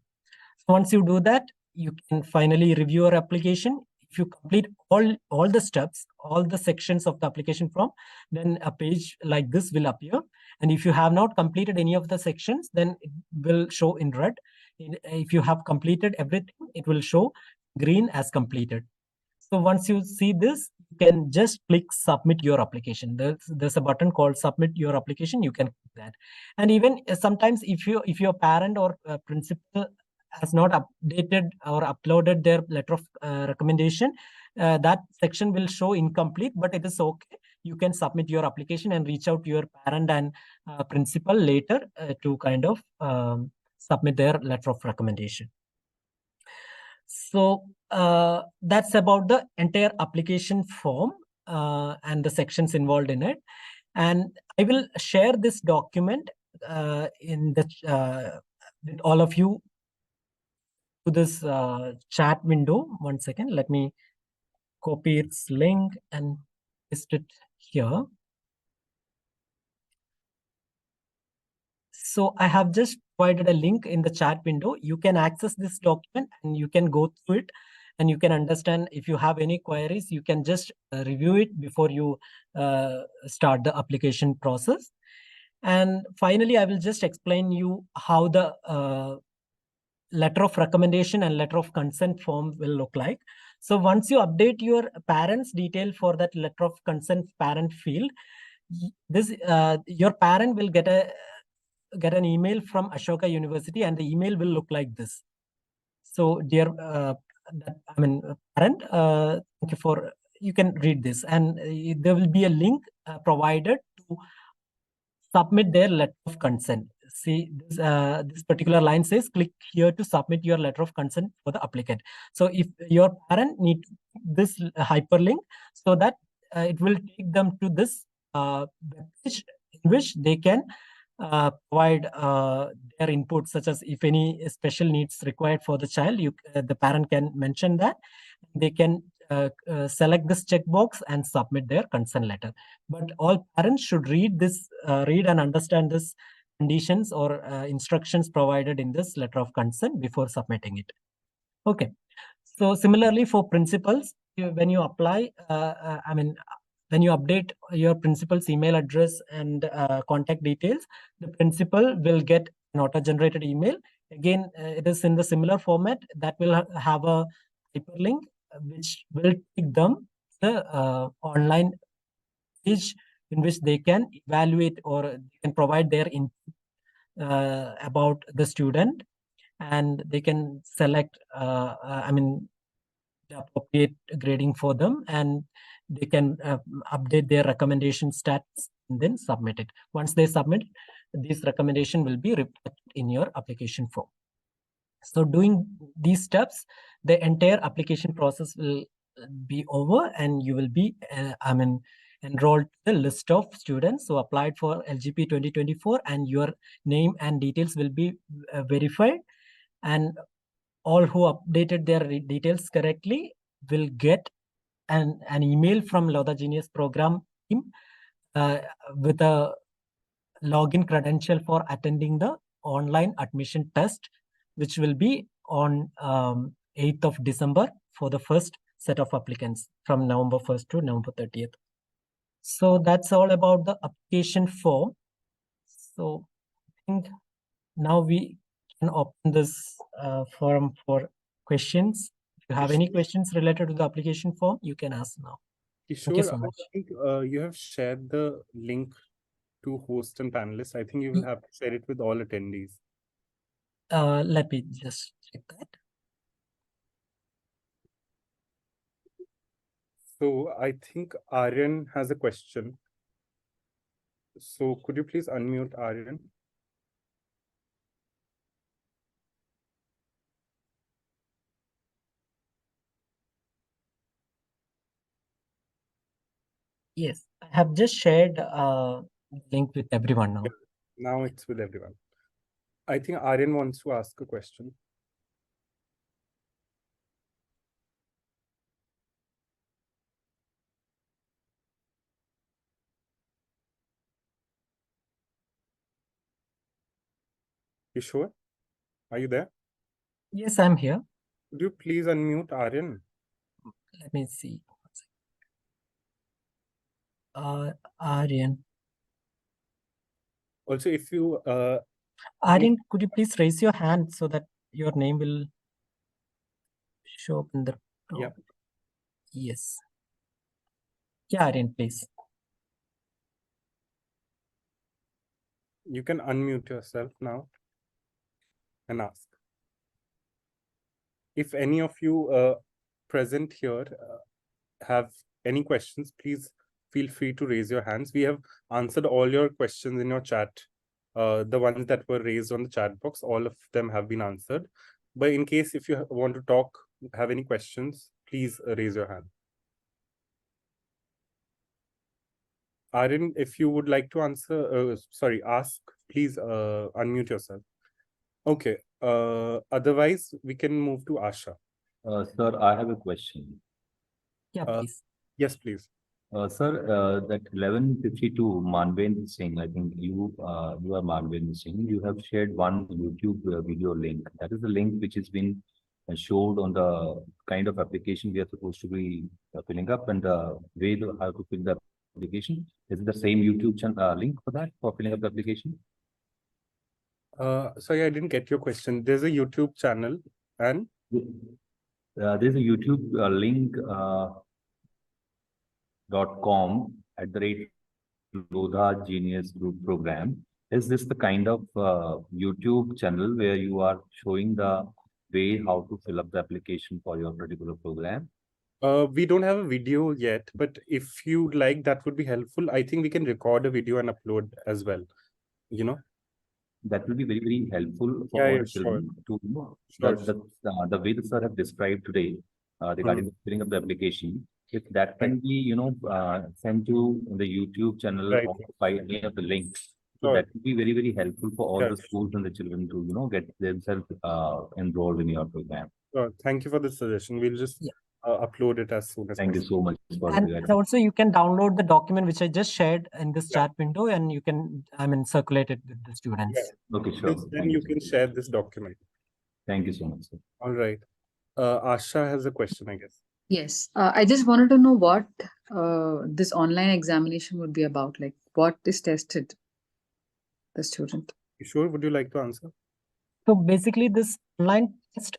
So once you do that, you can finally review your application. If you complete all the steps, all the sections of the application form, then a page like this will appear. And if you have not completed any of the sections, then it will show in red. If you have completed everything, it will show green as completed. So once you see this, you can just click submit your application. There's a button called submit your application. You can click that. And even sometimes if your parent or principal has not updated or uploaded their letter of recommendation, that section will show incomplete, but it is okay. You can submit your application and reach out to your parent and principal later to kind of submit their letter of recommendation. So that's about the entire application form and the sections involved in it. And I will share this document in the with all of you to this chat window. One second, let me copy its link and paste it here. So I have just provided a link in the chat window. You can access this document and you can go through it, and you can understand. If you have any queries, you can just review it before you start the application process. And finally, I will just explain you how the letter of recommendation and letter of consent form will look like. So once you update your parents' detail for that letter of consent parent field, this your parent will get an email from Ashoka University, and the email will look like this. So dear parent, thank you for, you can read this, and there will be a link provided to submit their letter of consent. see this particular line says, click here to submit your letter of consent for the applicant. So if your parent need this hyperlink, so that it will take them to this page in which they can provide their input, such as if any special needs required for the child, the parent can mention that. They can select this checkbox and submit their consent letter. But all parents should read this, read and understand this conditions or instructions provided in this letter of consent before submitting it. Okay. So similarly for principals, when you apply, when you update your principal's email address and contact details, the principal will get an auto-generated email. Again, it is in the similar format that will have a hyperlink which will take them the online page in which they can evaluate or they can provide their input about the student, and they can select the appropriate grading for them, and they can update their recommendation stats and then submit it. Once they submit, this recommendation will be reflected in your application form. So doing these steps, the entire application process will be over, and you will be enrolled the list of students who applied for LGP 2024, and your name and details will be verified, and all who updated their details correctly will get an email from Lodha Genius Programme team with a login credential for attending the online admission test, which will be on 8th of December for the first set of applicants from November 1st to November 30th. So that's all about the application form. So I think now we can open this forum for questions. If you have any questions related to the application form, you can ask now. Thank you so much. I think you have shared the link to host and panelists. I think you will have to share it with all attendees. Let me just check that. So I think Aryan has a question. So could you please unmute Aryan? Yes, I have just shared the link with everyone now. Now it's with everyone. I think Aryan wants to ask a question. You sure? Are you there? Yes, I'm here. Could you please unmute Aryan? Let me see. Aryan. Also, if you Aryan, could you please raise your hand so that your name will show up in the yeah. Yes. Yeah, Aryan, please. You can unmute yourself now and ask. If any of you present here have any questions, please feel free to raise your hands. We have answered all your questions in your chat. The ones that were raised on the chat box, all of them have been answered. But in case if you want to talk, have any questions, please raise your hand. Aryan, if you would like to answer, ask, please unmute yourself. Okay. Otherwise, we can move to Asha. Sir, I have a question. Yeah, please. Yes, please. Sir, that 1152 Manvendra Singh, I think you are Manvendra Singh. You have shared one YouTube video link. That is the link which has been showed on the kind of application we are supposed to be filling up and the way how to fill the application. Is it the same YouTube link for that, for filling up the application? Sorry, I didn't get your question. There's a YouTube channel and there's a YouTube link .com @Lodha Genius Programme. Is this the kind of YouTube channel where you are showing the way how to fill up the application for your particular program? We don't have a video yet, but if you'd like, that would be helpful. I think we can record a video and upload as well, you know? that will be very, very helpful for Yeah, all yeah, the children to Sure. the way the sir have described today regarding the filling of the application. If that can be, sent to the YouTube channel Right. or by any of the links, so Sure. that will be very, very helpful for all Yeah. the schools and the children to, get themselves enrolled in your program. Thank you for the suggestion. We'll just upload it as soon as Thank you possible. so much for And that. also you can download the document which I just shared in this chat window, and you can, circulate it with the students. Okay, sure. Then you can share this document. Thank you so much, sir. All right. Asha has a question, I guess. Yes, I just wanted to know what this online examination would be about. Like, what is tested the student? Sure, would you like to answer? So basically, this online test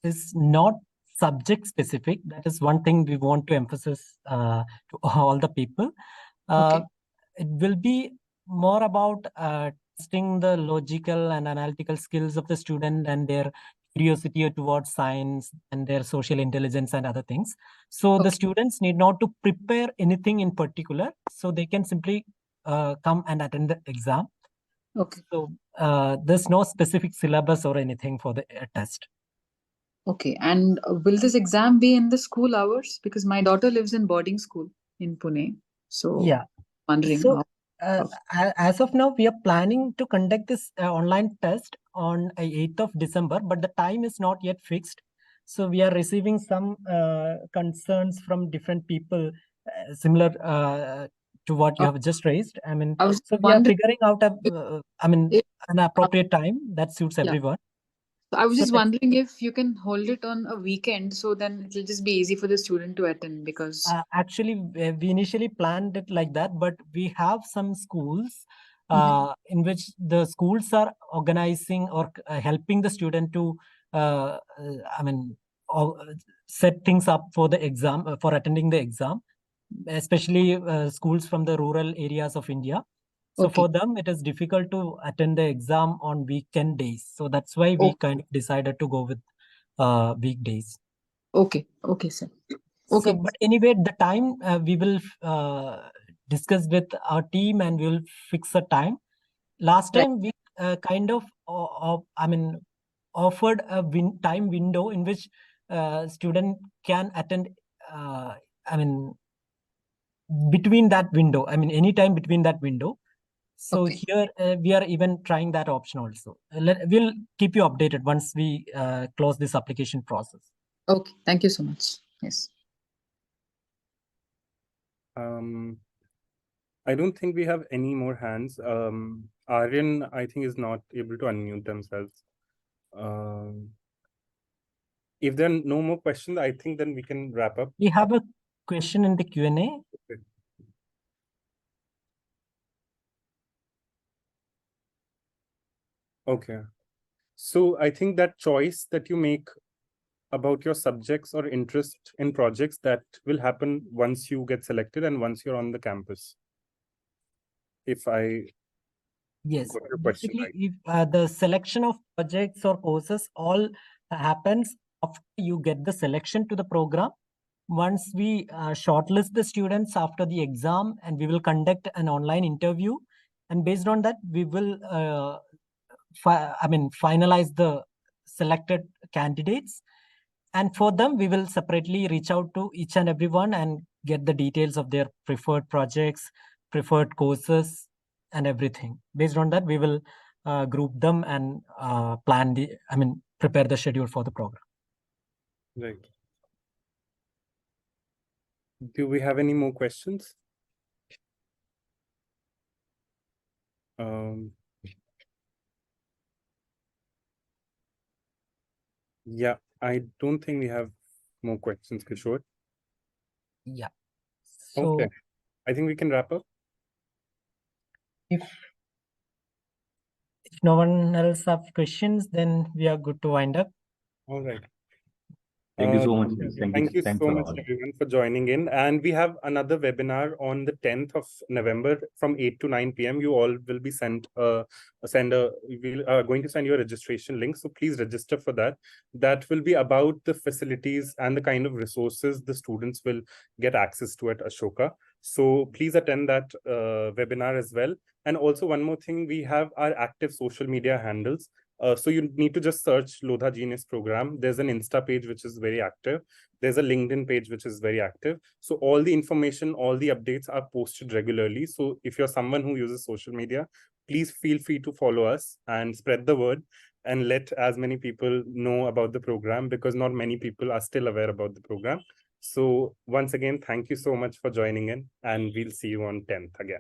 is not subject specific. That is one thing we want to emphasize to all the people. It will be more about testing the logical and analytical skills of the student and their curiosity towards science and their social intelligence and other things. So the students need not to prepare anything in particular. So they can simply come and attend the exam. Okay. So there's no specific syllabus or anything for the test. Okay, and will this exam be in the school hours? Because my daughter lives in boarding school in Pune. So Yeah. wondering So how. as of now, we are planning to conduct this online test on 8th of December, but the time is not yet fixed. So we are receiving some concerns from different people similar to what you have just raised. I mean, I was so we are wondering figuring out an appropriate time that suits Yeah. everyone. So I was So just wondering if you can hold it on a weekend, so then it'll just be easy for the student to attend because actually, we initially planned it like that, but we have some schools in which the schools are organizing or helping the student to, set things up for the exam, for attending the exam, especially schools from the rural areas of India. So for them, it is difficult to attend the exam on weekend days. So that's why we kind of decided to go with weekdays. Okay, sir. Okay. So, but anyway, the time we will discuss with our team and we will fix a time. Last time we kind of, offered a time window in which student can attend, between that window, any time between that window. So here we are even trying that option also. We'll keep you updated once we close this application process. Okay, thank you so much. Yes. I don't think we have any more hands. Aryan, I think, is not able to unmute themselves. If there are no more questions, I think then we can wrap up. We have a question in the Q&A. Okay. So I think that choice that you make about your subjects or interest in projects, that will happen once you get selected and once you're on the campus. If I Yes, got your question basically, right. if the selection of projects or courses all happens after you get the selection to the program. Once we shortlist the students after the exam, and we will conduct an online interview, and based on that, we will finalize the selected candidates. And for them, we will separately reach out to each and everyone and get the details of their preferred projects, preferred courses, and everything. Based on that, we will group them and prepare the schedule for the program. Right. Do we have any more questions? Yeah, I don't think we have more questions, Kishore. Yeah. So okay, I think we can wrap up. If no one else have questions, then we are good to wind up. All right. Thank you so much. Thank you so much, everyone, for joining in. And we have another webinar on the 10th of November from 8 to 9 p.m. You all will be going to send you a registration link. So please register for that. That will be about the facilities and the kind of resources the students will get access to at Ashoka. So please attend that webinar as well. And also one more thing, we have our active social media handles. So you need to just search Lodha Genius Programme. There's an Insta page which is very active. There's a LinkedIn page which is very active. So all the information, all the updates are posted regularly. So if you're someone who uses social media, please feel free to follow us and spread the word and let as many people know about the program, because not many people are still aware about the program. So once again, thank you so much for joining in, and we'll see you on 10th again.